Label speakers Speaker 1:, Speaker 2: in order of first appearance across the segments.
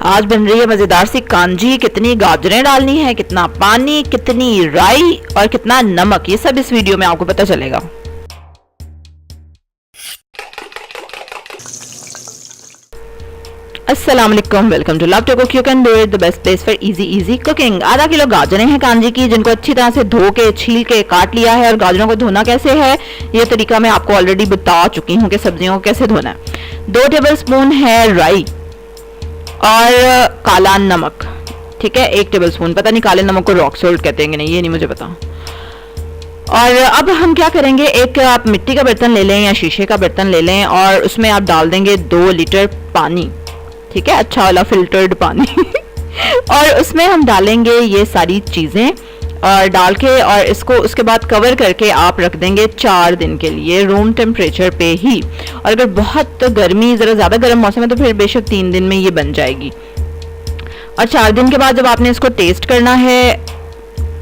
Speaker 1: आज बन रही है मजेदार सी कांजी। कितनी गाजरें डालनी है, कितना पानी, कितनी राई और कितना नमक, ये सब इस वीडियो में आपको पता चलेगा। अस्सलाम वालेकुम, welcome to love to cook. You can do it, the best place for easy cooking. आधा किलो गाजरें हैं कांजी की, जिनको अच्छी तरह से धो के छील के काट लिया है। और गाजरों को धोना कैसे है ये तरीका मैं आपको ऑलरेडी बता चुकी हूँ कि सब्जियों को कैसे धोना है। 2 टेबल स्पून है राई और काला नमक, ठीक है, 1 टेबल स्पून। पता नहीं काले नमक को रॉक सोल्ट कहते हैं कि नहीं, ये नहीं मुझे पता। और अब हम क्या करेंगे, एक आप मिट्टी का बर्तन ले लें या शीशे का बर्तन ले लें और उसमें आप डाल देंगे 2 लीटर पानी, ठीक है, अच्छा वाला फिल्टर्ड पानी और उसमें हम डालेंगे ये सारी चीज़ें और डाल के, और इसको उसके बाद कवर करके आप रख देंगे 4 दिन के लिए रूम टेम्परेचर पे ही। और अगर बहुत गर्मी, ज़रा ज़्यादा गर्म मौसम है तो फिर बेशक 3 दिन में ये बन जाएगी। और 4 दिन के बाद जब आपने इसको टेस्ट करना है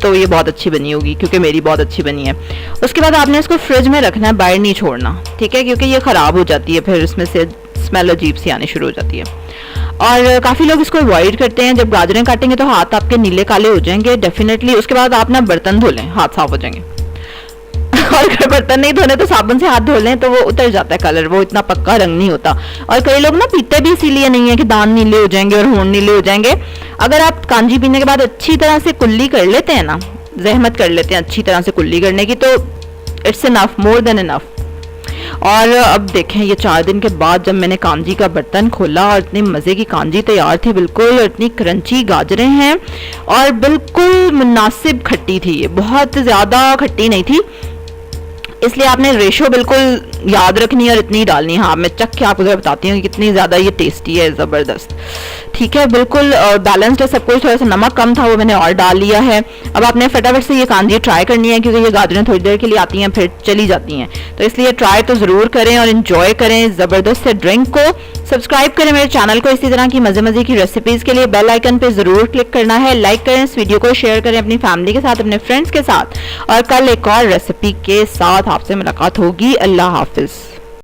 Speaker 1: तो ये बहुत अच्छी बनी होगी, क्योंकि मेरी बहुत अच्छी बनी है। उसके बाद आपने इसको फ्रिज में रखना है, बाहर नहीं छोड़ना, ठीक है, क्योंकि ये ख़राब हो जाती है, फिर इसमें से स्मेल अजीब सी आनी शुरू हो जाती है। और काफ़ी लोग इसको अवॉइड करते हैं। जब गाजरें काटेंगे तो हाथ आपके नीले काले हो जाएंगे डेफिनेटली। उसके बाद आप ना बर्तन धो लें, हाथ साफ हो जाएंगे और अगर बर्तन नहीं धोने तो साबुन से हाथ धो लें तो वो उतर जाता है कलर, वो इतना पक्का रंग नहीं होता। और कई लोग ना पीते भी इसीलिए नहीं है कि दांत नीले हो जाएंगे और होंठ नीले हो जाएंगे। अगर आप कांजी पीने के बाद अच्छी तरह से कुल्ली कर लेते हैं ना, जहमत कर लेते हैं अच्छी तरह से कुल्ली करने की, तो it's enough, more than enough. और अब देखें, ये 4 दिन के बाद जब मैंने कांजी का बर्तन खोला और इतनी मज़े की कांजी तैयार थी बिल्कुल, और इतनी क्रंची गाजरें हैं और बिल्कुल मुनासिब खट्टी थी, ये बहुत ज़्यादा खट्टी नहीं थी, इसलिए आपने रेशो बिल्कुल याद रखनी है और इतनी डालनी है। हाँ, मैं चख के आपको बताती हूँ कि कितनी ज़्यादा ये टेस्टी है, ज़बरदस्त, ठीक है, बिल्कुल बैलेंस्ड है सब कुछ। थोड़ा सा नमक कम था, वो मैंने और डाल लिया है। अब आपने फटाफट से ये कांजी ट्राई करनी है, क्योंकि ये गाजरें थोड़ी देर के लिए आती हैं फिर चली जाती हैं, तो इसलिए ट्राई तो ज़रूर करें और इन्जॉय करें ज़बरदस्त से ड्रिंक को। सब्सक्राइब करें मेरे चैनल को इसी तरह की मज़े की रेसिपीज़ के लिए। बेल आइकन पे ज़रूर क्लिक करना है, लाइक करें, इस वीडियो को शेयर करें अपनी फैमिली के साथ, अपने फ्रेंड्स के साथ। और कल एक और रेसिपी के साथ आपसे मुलाकात होगी। अल्लाह हाफिज़।